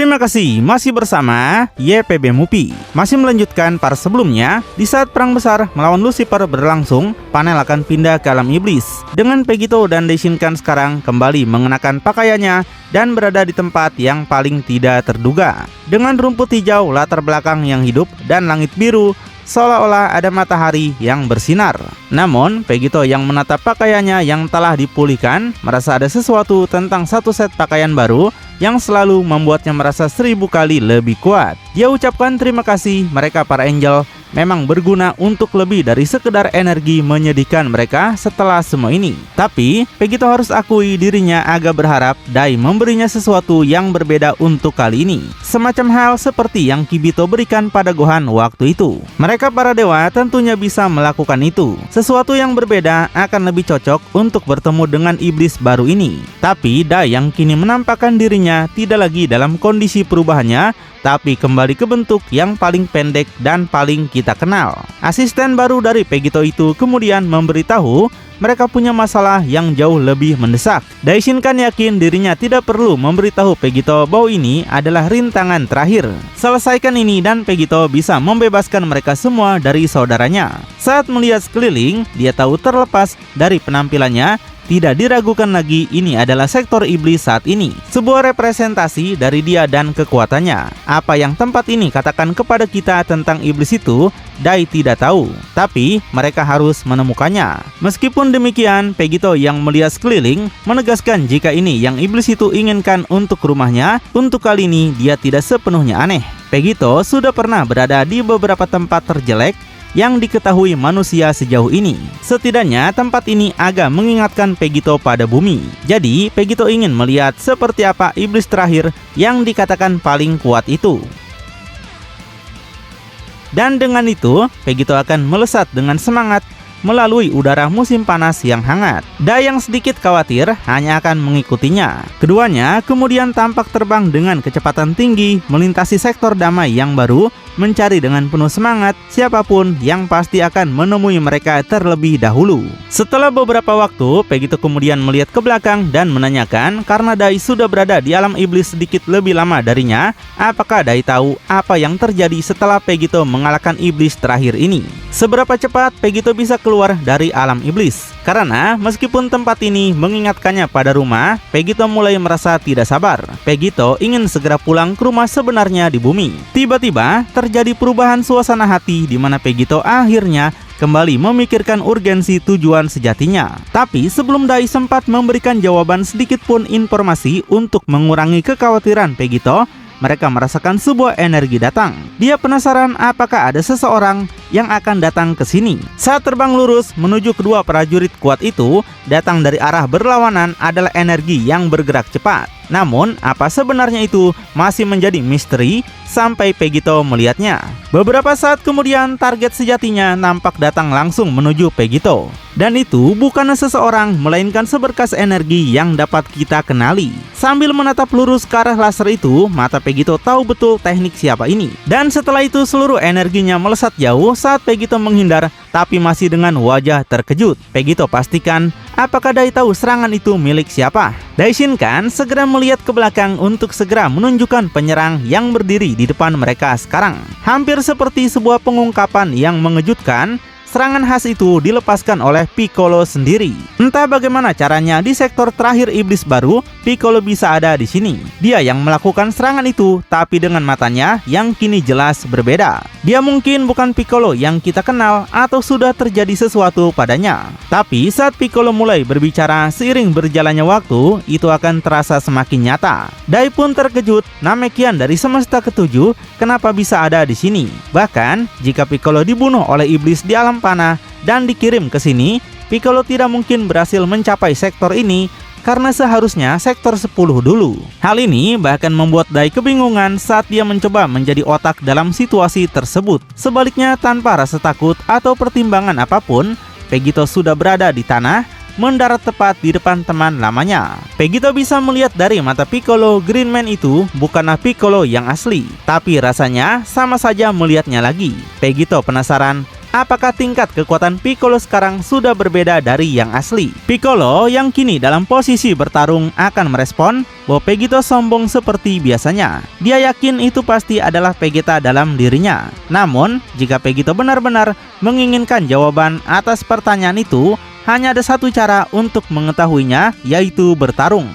Terima kasih masih bersama YPB Movie. Masih melanjutkan part sebelumnya. Di saat perang besar melawan Lucifer berlangsung, Panel akan pindah ke alam iblis. Dengan Pegito dan Daishinkan sekarang kembali mengenakan pakaiannya dan berada di tempat yang paling tidak terduga. Dengan rumput hijau latar belakang yang hidup dan langit biru, seolah-olah ada matahari yang bersinar. Namun, Pegito yang menatap pakaiannya yang telah dipulihkan merasa ada sesuatu tentang satu set pakaian baru yang selalu membuatnya merasa 1000 kali lebih kuat. Dia ucapkan terima kasih, mereka para angel memang berguna untuk lebih dari sekedar energi menyedihkan mereka setelah semua ini. Tapi, Pegito harus akui dirinya agak berharap Dai memberinya sesuatu yang berbeda untuk kali ini. Semacam hal seperti yang Kibito berikan pada Gohan waktu itu. Mereka para dewa tentunya bisa melakukan itu. Sesuatu yang berbeda akan lebih cocok untuk bertemu dengan iblis baru ini. Tapi, Dai yang kini menampakkan dirinya tidak lagi dalam kondisi perubahannya, tapi kembali ke bentuk yang paling pendek dan paling kita kenal. Asisten baru dari Pegito itu kemudian memberitahu mereka punya masalah yang jauh lebih mendesak. Daishinkan yakin dirinya tidak perlu memberitahu Pegito bahwa ini adalah rintangan terakhir. Selesaikan ini dan Pegito bisa membebaskan mereka semua dari saudaranya. Saat melihat sekeliling, dia tahu terlepas dari penampilannya, tidak diragukan lagi ini adalah sektor iblis saat ini. Sebuah representasi dari dia dan kekuatannya. Apa yang tempat ini katakan kepada kita tentang iblis itu, Dai tidak tahu. Tapi mereka harus menemukannya. Meskipun demikian, Pegito yang melihat sekeliling menegaskan jika ini yang iblis itu inginkan untuk rumahnya, untuk kali ini dia tidak sepenuhnya aneh. Pegito sudah pernah berada di beberapa tempat terjelek yang diketahui manusia sejauh ini. Setidaknya tempat ini agak mengingatkan Pegito pada bumi. Jadi Pegito ingin melihat seperti apa iblis terakhir yang dikatakan paling kuat itu. Dan dengan itu Pegito akan melesat dengan semangat melalui udara musim panas yang hangat. Dai yang sedikit khawatir hanya akan mengikutinya. Keduanya kemudian tampak terbang dengan kecepatan tinggi melintasi sektor damai yang baru, mencari dengan penuh semangat siapapun yang pasti akan menemui mereka terlebih dahulu. Setelah beberapa waktu, Pegito kemudian melihat ke belakang dan menanyakan karena Dai sudah berada di alam iblis sedikit lebih lama darinya, apakah Dai tahu apa yang terjadi setelah Pegito mengalahkan iblis terakhir ini? Seberapa cepat Pegito bisa keluar dari alam iblis? Karena meskipun tempat ini mengingatkannya pada rumah, Pegito mulai merasa tidak sabar. Pegito ingin segera pulang ke rumah sebenarnya di bumi. Tiba-tiba terjadi perubahan suasana hati di mana Pegito akhirnya kembali memikirkan urgensi tujuan sejatinya. Tapi sebelum Dai sempat memberikan jawaban sedikit pun informasi untuk mengurangi kekhawatiran Pegito, mereka merasakan sebuah energi datang. Dia penasaran apakah ada seseorang yang akan datang ke sini. Saat terbang lurus menuju kedua prajurit kuat itu, datang dari arah berlawanan adalah energi yang bergerak cepat. Namun, apa sebenarnya itu masih menjadi misteri sampai Pegito melihatnya. Beberapa saat kemudian, target sejatinya nampak datang langsung menuju Pegito. Dan itu bukanlah seseorang, melainkan seberkas energi yang dapat kita kenali. Sambil menatap lurus ke arah laser itu, mata Pegito tahu betul teknik siapa ini. Dan setelah itu seluruh energinya melesat jauh saat Pegito menghindar, tapi masih dengan wajah terkejut. Pegito pastikan apakah Dai tahu serangan itu milik siapa. Daishinkan segera melihat ke belakang untuk segera menunjukkan penyerang yang berdiri di depan mereka sekarang. Hampir seperti sebuah pengungkapan yang mengejutkan, serangan khas itu dilepaskan oleh Piccolo sendiri. Entah bagaimana caranya di sektor terakhir iblis baru, Piccolo bisa ada di sini. Dia yang melakukan serangan itu, tapi dengan matanya yang kini jelas berbeda. Dia mungkin bukan Piccolo yang kita kenal atau sudah terjadi sesuatu padanya. Tapi saat Piccolo mulai berbicara seiring berjalannya waktu, itu akan terasa semakin nyata. Dai pun terkejut, Namekian dari semesta ketujuh, kenapa bisa ada di sini? Bahkan jika Piccolo dibunuh oleh iblis di alam panah dan dikirim ke sini, Piccolo tidak mungkin berhasil mencapai sektor ini karena seharusnya sektor 10 dulu. Hal ini bahkan membuat Dai kebingungan saat dia mencoba menjadi otak dalam situasi tersebut. Sebaliknya, tanpa rasa takut atau pertimbangan apapun, Pegito sudah berada di tanah, mendarat tepat di depan teman lamanya. Pegito bisa melihat dari mata Piccolo, Green Man itu bukanlah Piccolo yang asli, tapi rasanya sama saja melihatnya lagi. Pegito penasaran apakah tingkat kekuatan Piccolo sekarang sudah berbeda dari yang asli. Piccolo yang kini dalam posisi bertarung akan merespon bahwa Vegito sombong seperti biasanya. Dia yakin itu pasti adalah Vegeta dalam dirinya. Namun, jika Vegito benar-benar menginginkan jawaban atas pertanyaan itu, hanya ada satu cara untuk mengetahuinya, yaitu bertarung.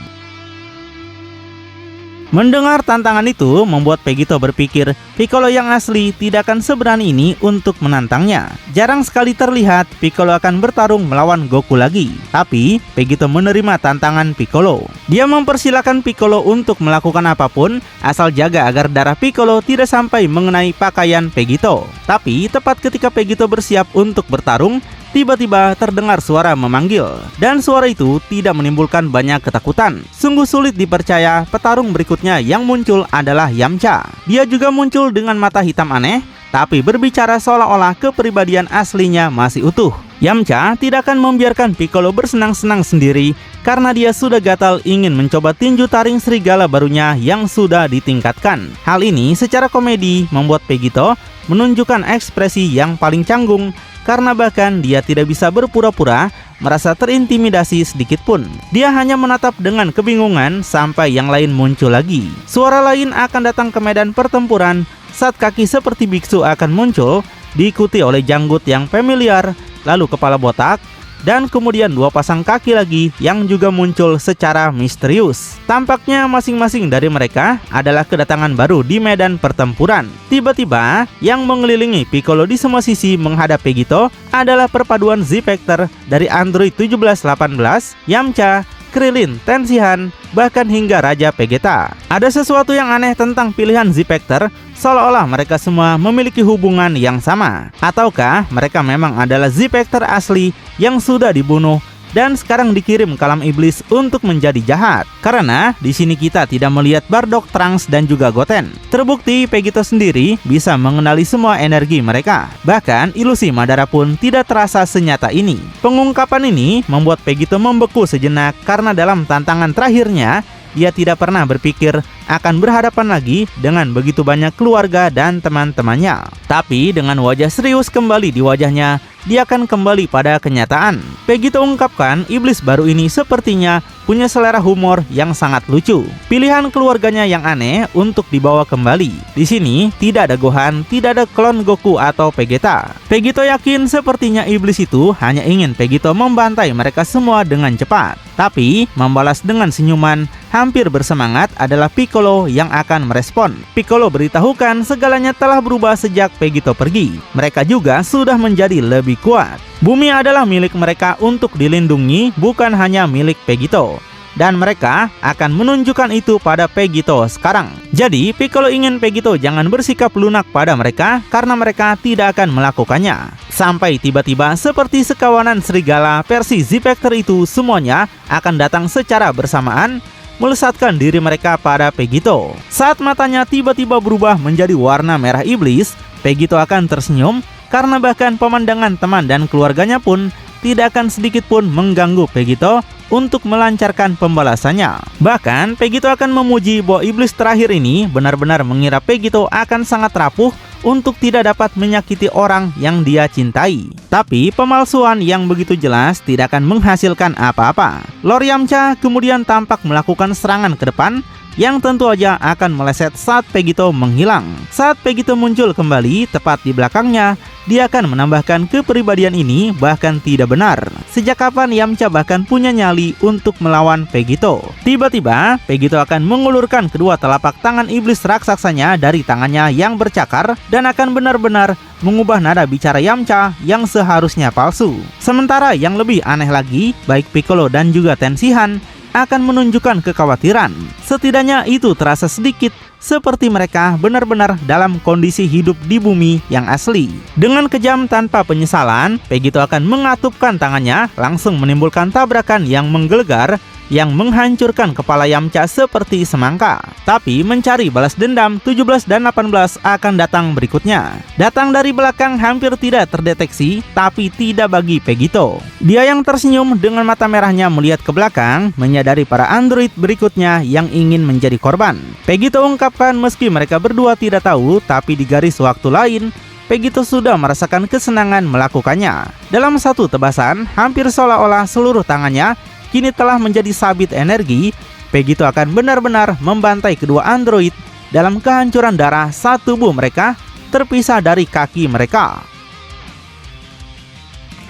Mendengar tantangan itu membuat Vegito berpikir Piccolo yang asli tidak akan seberani ini untuk menantangnya. Jarang sekali terlihat Piccolo akan bertarung melawan Goku lagi. Tapi Vegito menerima tantangan Piccolo. Dia mempersilahkan Piccolo untuk melakukan apapun asal jaga agar darah Piccolo tidak sampai mengenai pakaian Vegito. Tapi tepat ketika Vegito bersiap untuk bertarung, tiba-tiba terdengar suara memanggil, dan suara itu tidak menimbulkan banyak ketakutan. Sungguh sulit dipercaya petarung berikutnya yang muncul adalah Yamcha. Dia juga muncul dengan mata hitam aneh, tapi berbicara seolah-olah kepribadian aslinya masih utuh. Yamcha tidak akan membiarkan Piccolo bersenang-senang sendiri karena dia sudah gatal ingin mencoba tinju taring serigala barunya yang sudah ditingkatkan. Hal ini secara komedi membuat Vegito menunjukkan ekspresi yang paling canggung karena bahkan dia tidak bisa berpura-pura merasa terintimidasi sedikit pun. Dia hanya menatap dengan kebingungan sampai yang lain muncul lagi. Suara lain akan datang ke medan pertempuran saat kaki seperti biksu akan muncul, diikuti oleh janggut yang familiar, lalu kepala botak, dan kemudian dua pasang kaki lagi yang juga muncul secara misterius. Tampaknya masing-masing dari mereka adalah kedatangan baru di medan pertempuran. Tiba-tiba, yang mengelilingi Piccolo di semua sisi menghadap Vegito adalah perpaduan Z-Factor dari Android 1718, Yamcha, Krillin, Tenshinhan, bahkan hingga Raja Vegeta. Ada sesuatu yang aneh tentang pilihan Z-Factor, seolah-olah mereka semua memiliki hubungan yang sama. Ataukah mereka memang adalah Z-Factor asli yang sudah dibunuh dan sekarang dikirim ke alam iblis untuk menjadi jahat? Karena di sini kita tidak melihat Bardock, Trunks, dan juga Goten. Terbukti Vegito sendiri bisa mengenali semua energi mereka. Bahkan ilusi Madara pun tidak terasa senyata ini. Pengungkapan ini membuat Vegito membeku sejenak karena dalam tantangan terakhirnya dia tidak pernah berpikir akan berhadapan lagi dengan begitu banyak keluarga dan teman-temannya. Tapi dengan wajah serius kembali di wajahnya, dia akan kembali pada kenyataan. Vegito ungkapkan iblis baru ini sepertinya punya selera humor yang sangat lucu. Pilihan keluarganya yang aneh untuk dibawa kembali. Di sini tidak ada Gohan, tidak ada klon Goku atau Vegeta. Vegito yakin sepertinya iblis itu hanya ingin Vegito membantai mereka semua dengan cepat. Tapi membalas dengan senyuman hampir bersemangat adalah Piccolo yang akan merespon. Piccolo beritahukan segalanya telah berubah sejak Vegito pergi. Mereka juga sudah menjadi lebih kuat. Bumi adalah milik mereka untuk dilindungi, bukan hanya milik Vegito. Dan mereka akan menunjukkan itu pada Vegito sekarang. Jadi Piccolo ingin Vegito jangan bersikap lunak pada mereka karena mereka tidak akan melakukannya. Sampai tiba-tiba seperti sekawanan serigala versi Z-Factor itu semuanya akan datang secara bersamaan melesatkan diri mereka pada Vegito. Saat matanya tiba-tiba berubah menjadi warna merah iblis, Vegito akan tersenyum karena bahkan pemandangan teman dan keluarganya pun tidak akan sedikit pun mengganggu Vegito untuk melancarkan pembalasannya. Bahkan Vegito akan memuji bahwa iblis terakhir ini benar-benar mengira Vegito akan sangat rapuh untuk tidak dapat menyakiti orang yang dia cintai. Tapi pemalsuan yang begitu jelas tidak akan menghasilkan apa-apa. Lord Yamcha kemudian tampak melakukan serangan ke depan yang tentu aja akan meleset saat Vegito menghilang. Saat Vegito muncul kembali tepat di belakangnya, dia akan menambahkan kepribadian ini bahkan tidak benar. Sejak kapan Yamcha bahkan punya nyali untuk melawan Vegito? Tiba-tiba Vegito akan mengulurkan kedua telapak tangan iblis raksasanya dari tangannya yang bercakar dan akan benar-benar mengubah nada bicara Yamcha yang seharusnya palsu. Sementara yang lebih aneh lagi, baik Piccolo dan juga Tenshinhan akan menunjukkan kekhawatiran. Setidaknya itu terasa sedikit seperti mereka benar-benar dalam kondisi hidup di bumi yang asli. Dengan kejam tanpa penyesalan, Vegito akan mengatupkan tangannya, langsung menimbulkan tabrakan yang menggelegar yang menghancurkan kepala Yamcha seperti semangka. Tapi mencari balas dendam 17 dan 18 akan datang berikutnya. Datang dari belakang hampir tidak terdeteksi, tapi tidak bagi Vegito. Dia yang tersenyum dengan mata merahnya melihat ke belakang, menyadari para android berikutnya yang ingin menjadi korban. Vegito ungkapkan meski mereka berdua tidak tahu, tapi di garis waktu lain, Pegito sudah merasakan kesenangan melakukannya. Dalam satu tebasan, hampir seolah-olah seluruh tangannya kini telah menjadi sabit energi. Pegito akan benar-benar membantai kedua android dalam kehancuran darah saat tubuh mereka terpisah dari kaki mereka.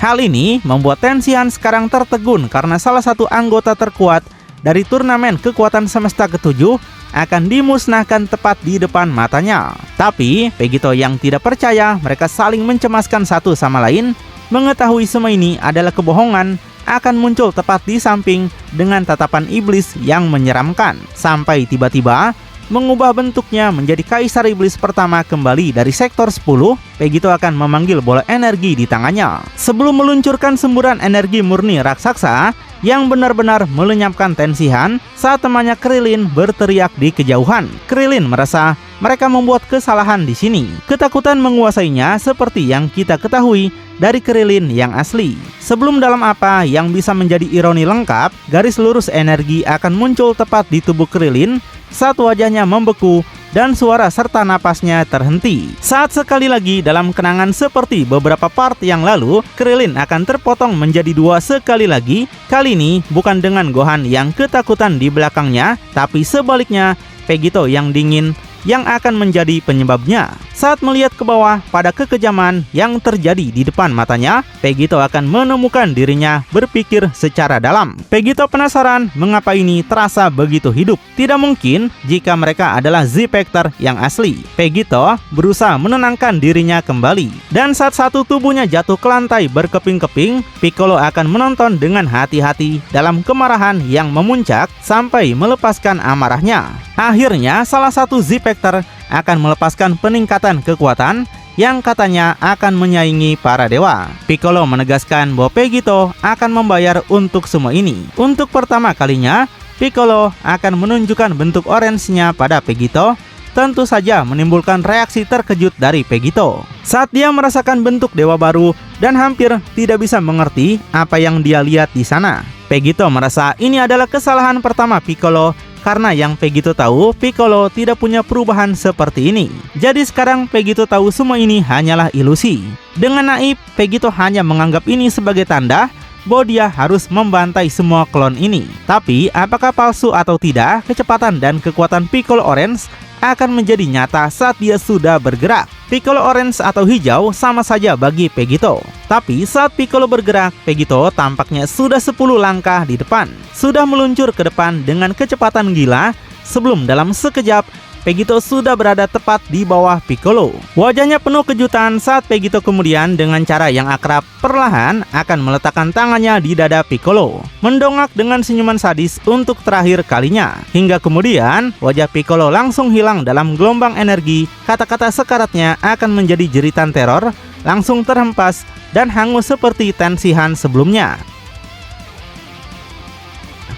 Hal ini membuat Tensihan sekarang tertegun karena salah satu anggota terkuat dari turnamen kekuatan semesta ke-7 akan dimusnahkan tepat di depan matanya. Tapi Pegito yang tidak percaya mereka saling mencemaskan satu sama lain, mengetahui semua ini adalah kebohongan, akan muncul tepat di samping dengan tatapan iblis yang menyeramkan, sampai tiba-tiba mengubah bentuknya menjadi Kaisar Iblis pertama kembali dari sektor 10. Pegito akan memanggil bola energi di tangannya sebelum meluncurkan semburan energi murni raksasa yang benar-benar melenyapkan Tensihan saat temannya Krillin berteriak di kejauhan. Krillin merasa mereka membuat kesalahan di sini. Ketakutan menguasainya seperti yang kita ketahui dari Krillin yang asli. Sebelum dalam apa yang bisa menjadi ironi lengkap, garis lurus energi akan muncul tepat di tubuh Krillin saat wajahnya membeku dan suara serta napasnya terhenti. Saat sekali lagi dalam kenangan seperti beberapa part yang lalu, Krillin akan terpotong menjadi dua sekali lagi. Kali ini bukan dengan Gohan yang ketakutan di belakangnya, tapi sebaliknya Pegito yang dingin yang akan menjadi penyebabnya. Saat melihat ke bawah pada kekejaman yang terjadi di depan matanya, Pegito akan menemukan dirinya berpikir secara dalam. Pegito penasaran mengapa ini terasa begitu hidup. Tidak mungkin jika mereka adalah Z-Factor yang asli. Pegito berusaha menenangkan dirinya kembali. Dan saat satu tubuhnya jatuh ke lantai berkeping-keping, Piccolo akan menonton dengan hati-hati dalam kemarahan yang memuncak sampai melepaskan amarahnya. Akhirnya salah satu Z-Factor akan melepaskan peningkatan kekuatan yang katanya akan menyaingi para dewa. Piccolo menegaskan bahwa Pegito akan membayar untuk semua ini. Untuk pertama kalinya, Piccolo akan menunjukkan bentuk orange-nya pada Pegito, tentu saja menimbulkan reaksi terkejut dari Pegito. Saat dia merasakan bentuk dewa baru dan hampir tidak bisa mengerti apa yang dia lihat di sana. Pegito merasa ini adalah kesalahan pertama Piccolo, karena yang Pegito tahu, Piccolo tidak punya perubahan seperti ini. Jadi sekarang Pegito tahu semua ini hanyalah ilusi. Dengan naif, Pegito hanya menganggap ini sebagai tanda bahwa dia harus membantai semua klon ini. Tapi apakah palsu atau tidak, kecepatan dan kekuatan Piccolo Orange akan menjadi nyata saat dia sudah bergerak. Piccolo Orange atau hijau sama saja bagi Pegito. Tapi saat Piccolo bergerak, Pegito tampaknya sudah 10 langkah di depan. Sudah meluncur ke depan dengan kecepatan gila, sebelum dalam sekejap Pegito sudah berada tepat di bawah Piccolo. Wajahnya penuh kejutan saat Pegito kemudian dengan cara yang akrab perlahan akan meletakkan tangannya di dada Piccolo, mendongak dengan senyuman sadis untuk terakhir kalinya. Hingga kemudian wajah Piccolo langsung hilang dalam gelombang energi. Kata-kata sekaratnya akan menjadi jeritan teror, langsung terhempas dan hangus seperti Tensihan sebelumnya.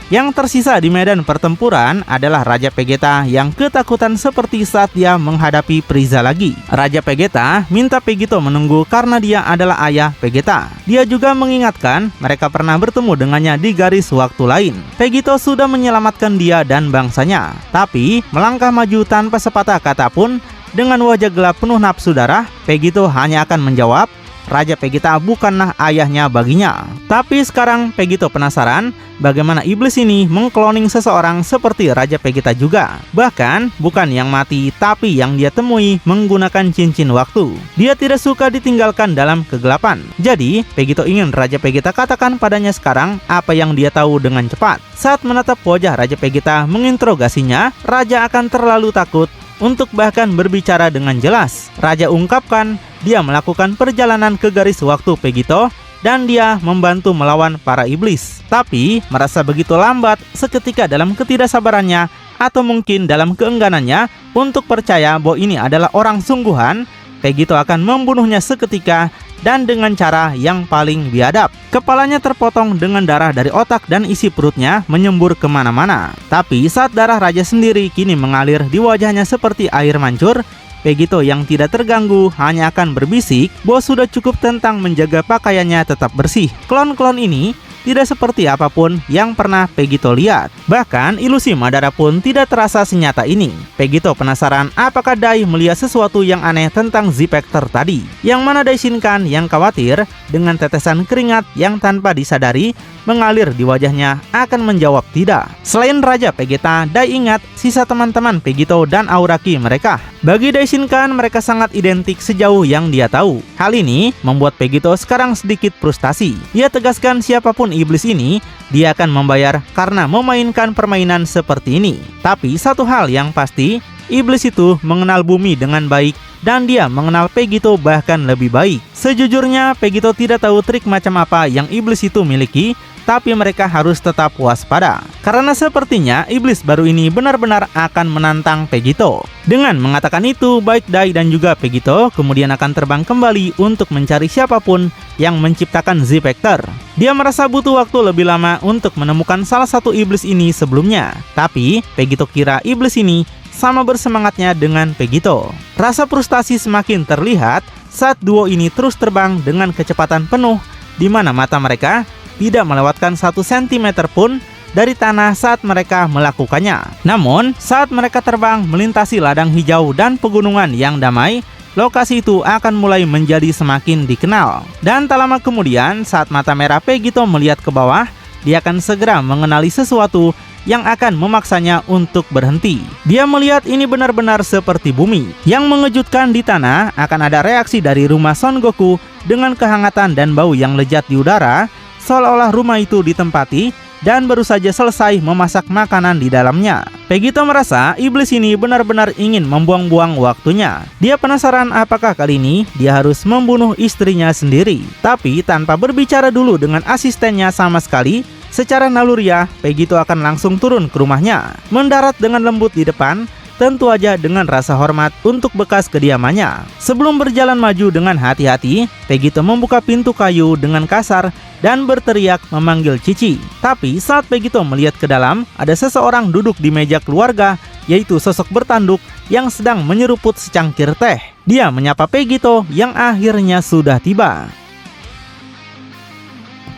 Yang tersisa di medan pertempuran adalah Raja Vegeta yang ketakutan seperti saat dia menghadapi Frieza lagi. Raja Vegeta minta Pegito menunggu karena dia adalah ayah Vegeta. Dia juga mengingatkan mereka pernah bertemu dengannya di garis waktu lain. Pegito sudah menyelamatkan dia dan bangsanya, tapi melangkah maju tanpa sepatah kata pun. Dengan wajah gelap penuh nafsu darah, Pegito hanya akan menjawab, Raja Vegeta bukanlah ayahnya baginya. Tapi sekarang Pegito penasaran bagaimana iblis ini mengkloning seseorang seperti Raja Vegeta juga. Bahkan bukan yang mati, tapi yang dia temui menggunakan cincin waktu. Dia tidak suka ditinggalkan dalam kegelapan. Jadi Pegito ingin Raja Vegeta katakan padanya sekarang apa yang dia tahu dengan cepat. Saat menatap wajah Raja Vegeta menginterogasinya, Raja akan terlalu takut untuk bahkan berbicara dengan jelas. Raja ungkapkan dia melakukan perjalanan ke garis waktu Pegito dan dia membantu melawan para iblis. Tapi merasa begitu lambat seketika dalam ketidaksabarannya atau mungkin dalam keengganannya untuk percaya bahwa ini adalah orang sungguhan, Pegito akan membunuhnya seketika dan dengan cara yang paling biadab. Kepalanya terpotong dengan darah dari otak dan isi perutnya menyembur kemana-mana. Tapi saat darah raja sendiri kini mengalir di wajahnya seperti air mancur, Pegito yang tidak terganggu hanya akan berbisik bahwa sudah cukup tentang menjaga pakaiannya tetap bersih. Klon-klon ini tidak seperti apapun yang pernah Pegito lihat. Bahkan ilusi Madara pun tidak terasa senyata ini. Pegito penasaran apakah Dai melihat sesuatu yang aneh tentang Z-Factor tadi. Yang mana Daishinkan yang khawatir dengan tetesan keringat yang tanpa disadari mengalir di wajahnya akan menjawab tidak. Selain Raja Vegeta, Dai ingat sisa teman-teman Pegito dan Auraki mereka. Bagi Daishinkan, mereka sangat identik sejauh yang dia tahu. Hal ini membuat Pegito sekarang sedikit frustasi. Ia tegaskan siapapun iblis ini, dia akan membayar karena memainkan permainan seperti ini. Tapi satu hal yang pasti, iblis itu mengenal bumi dengan baik dan dia mengenal Pegito bahkan lebih baik. Sejujurnya, Pegito tidak tahu trik macam apa yang iblis itu miliki, tapi mereka harus tetap waspada. Karena sepertinya iblis baru ini benar-benar akan menantang Pegito. Dengan mengatakan itu, baik Dai dan juga Pegito kemudian akan terbang kembali untuk mencari siapapun yang menciptakan Z-Factor. Dia merasa butuh waktu lebih lama untuk menemukan salah satu iblis ini sebelumnya. Tapi Pegito kira iblis ini sama bersemangatnya dengan Pegito. Rasa frustasi semakin terlihat saat duo ini terus terbang dengan kecepatan penuh, di mana mata mereka tidak melewatkan 1 cm pun dari tanah saat mereka melakukannya. Namun, saat mereka terbang melintasi ladang hijau dan pegunungan yang damai, lokasi itu akan mulai menjadi semakin dikenal. Dan tak lama kemudian, saat mata merah Pegito melihat ke bawah, dia akan segera mengenali sesuatu yang akan memaksanya untuk berhenti. Dia melihat ini benar-benar seperti bumi. Yang mengejutkan, di tanah akan ada reaksi dari rumah Son Goku dengan kehangatan dan bau yang lezat di udara, seolah-olah rumah itu ditempati dan baru saja selesai memasak makanan di dalamnya. Pegito merasa iblis ini benar-benar ingin membuang-buang waktunya. Dia penasaran apakah kali ini dia harus membunuh istrinya sendiri. Tapi tanpa berbicara dulu dengan asistennya sama sekali, secara naluriah Pegito akan langsung turun ke rumahnya, mendarat dengan lembut di depan, tentu aja dengan rasa hormat untuk bekas kediamannya. Sebelum berjalan maju dengan hati-hati, Pegito membuka pintu kayu dengan kasar dan berteriak memanggil Cici. Tapi saat Pegito melihat ke dalam, ada seseorang duduk di meja keluarga, yaitu sosok bertanduk yang sedang menyeruput secangkir teh. Dia menyapa Pegito yang akhirnya sudah tiba.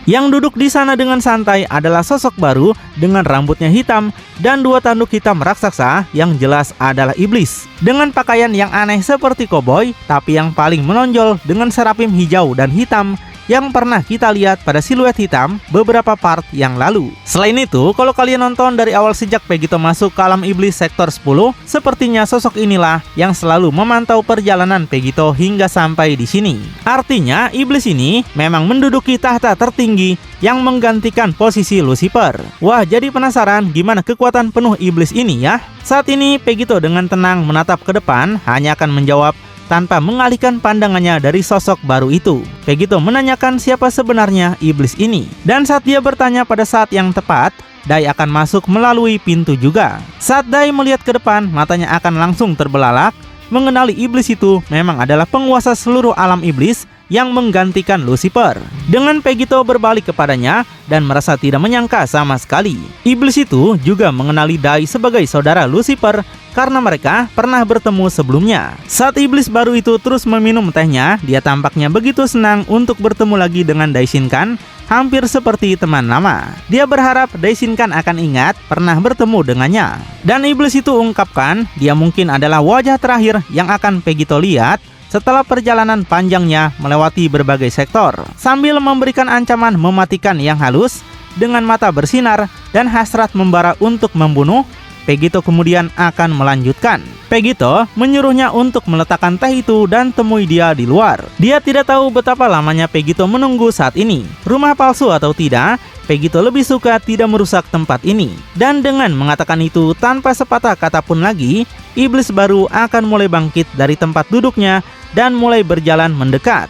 Yang duduk di sana dengan santai adalah sosok baru dengan rambutnya hitam dan 2 tanduk hitam raksasa yang jelas adalah iblis. Dengan pakaian yang aneh seperti koboi, tapi yang paling menonjol dengan serapim hijau dan hitam yang pernah kita lihat pada siluet hitam beberapa part yang lalu. Selain itu, kalau kalian nonton dari awal sejak Pegito masuk ke alam iblis sektor 10, sepertinya sosok inilah yang selalu memantau perjalanan Pegito hingga sampai di sini. Artinya, iblis ini memang menduduki tahta tertinggi yang menggantikan posisi Lucifer. Wah, jadi penasaran gimana kekuatan penuh iblis ini ya? Saat ini Pegito dengan tenang menatap ke depan, hanya akan menjawab tanpa mengalihkan pandangannya dari sosok baru itu. Pegito menanyakan siapa sebenarnya iblis ini. Dan saat dia bertanya pada saat yang tepat, Dai akan masuk melalui pintu juga. Saat Dai melihat ke depan, matanya akan langsung terbelalak. Mengenali iblis itu memang adalah penguasa seluruh alam iblis yang menggantikan Lucifer. Dengan Pegito berbalik kepadanya dan merasa tidak menyangka sama sekali, iblis itu juga mengenali Dai sebagai saudara Lucifer karena mereka pernah bertemu sebelumnya. Saat iblis baru itu terus meminum tehnya, dia tampaknya begitu senang untuk bertemu lagi dengan Daishinkan, hampir seperti teman lama. Dia berharap Daishinkan akan ingat pernah bertemu dengannya. Dan iblis itu ungkapkan dia mungkin adalah wajah terakhir yang akan Pegito lihat setelah perjalanan panjangnya melewati berbagai sektor. Sambil memberikan ancaman mematikan yang halus dengan mata bersinar dan hasrat membara untuk membunuh, Pegito kemudian akan melanjutkan. Pegito menyuruhnya untuk meletakkan teh itu dan temui dia di luar. Dia tidak tahu betapa lamanya Pegito menunggu saat ini. Rumah palsu atau tidak, Pegito lebih suka tidak merusak tempat ini. Dan dengan mengatakan itu tanpa sepatah kata pun lagi, iblis baru akan mulai bangkit dari tempat duduknya dan mulai berjalan mendekat.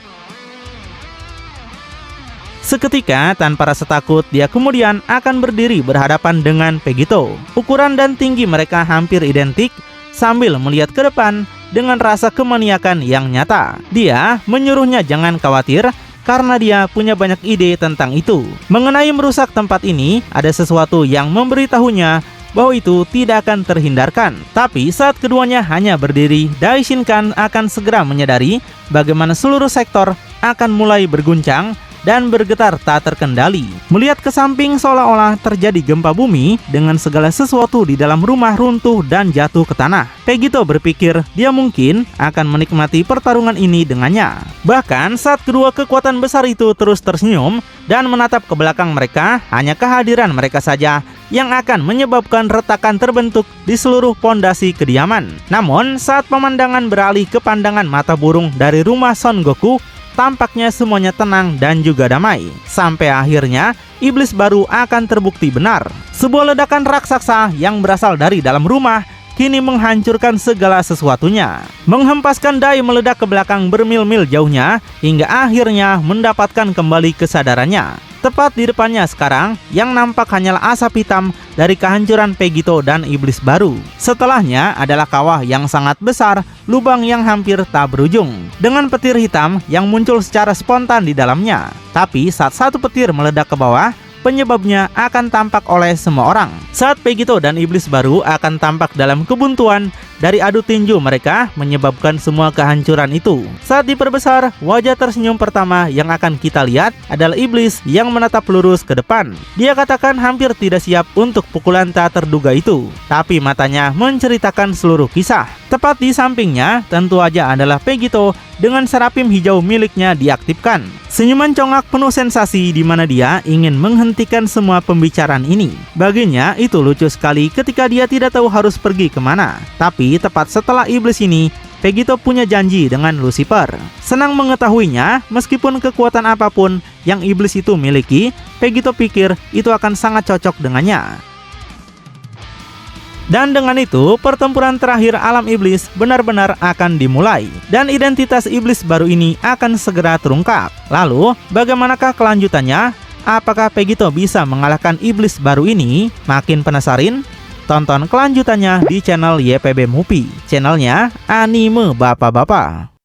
Seketika, tanpa rasa takut, dia kemudian akan berdiri berhadapan dengan Pegito. Ukuran dan tinggi mereka hampir identik, sambil melihat ke depan dengan rasa kemaniakan yang nyata. Dia menyuruhnya jangan khawatir, karena dia punya banyak ide tentang itu. Mengenai merusak tempat ini, ada sesuatu yang memberitahunya bahwa itu tidak akan terhindarkan. Tapi saat keduanya hanya berdiri, Daishinkan akan segera menyadari bagaimana seluruh sektor akan mulai berguncang dan bergetar tak terkendali. Melihat ke samping seolah-olah terjadi gempa bumi dengan segala sesuatu di dalam rumah runtuh dan jatuh ke tanah. Pegito berpikir dia mungkin akan menikmati pertarungan ini dengannya. Bahkan saat kedua kekuatan besar itu terus tersenyum dan menatap ke belakang mereka, hanya kehadiran mereka saja yang akan menyebabkan retakan terbentuk di seluruh pondasi kediaman. Namun saat pemandangan beralih ke pandangan mata burung dari rumah Son Goku, tampaknya semuanya tenang dan juga damai. Sampai akhirnya iblis baru akan terbukti benar. Sebuah ledakan raksasa yang berasal dari dalam rumah kini menghancurkan segala sesuatunya. Menghempaskan Dai meledak ke belakang bermil-mil jauhnya hingga akhirnya mendapatkan kembali kesadarannya. Tepat di depannya sekarang, yang nampak hanyalah asap hitam dari kehancuran Pegito dan iblis baru. Setelahnya adalah kawah yang sangat besar, lubang yang hampir tak berujung, dengan petir hitam yang muncul secara spontan di dalamnya. Tapi saat satu petir meledak ke bawah, penyebabnya akan tampak oleh semua orang. Saat Pegito dan iblis baru akan tampak dalam kebuntuan dari adu tinju mereka menyebabkan semua kehancuran itu. Saat diperbesar, wajah tersenyum pertama yang akan kita lihat adalah iblis yang menatap lurus ke depan. Dia katakan hampir tidak siap untuk pukulan tak terduga itu, tapi matanya menceritakan seluruh kisah. Tepat di sampingnya tentu aja adalah Pegito dengan serapim hijau miliknya diaktifkan. Senyuman congak penuh sensasi di mana dia ingin menghentikan semua pembicaraan ini. Baginya itu lucu sekali ketika dia tidak tahu harus pergi kemana. Tapi tepat setelah iblis ini, Pegito punya janji dengan Lucifer. Senang mengetahuinya, meskipun kekuatan apapun yang iblis itu miliki, Pegito pikir itu akan sangat cocok dengannya. Dan dengan itu, pertempuran terakhir alam iblis benar-benar akan dimulai. Dan identitas iblis baru ini akan segera terungkap. Lalu, bagaimanakah kelanjutannya? Apakah Pegito bisa mengalahkan iblis baru ini? Makin penasaran? Tonton kelanjutannya di channel YPB Movie, channelnya Anime Bapak-Bapak.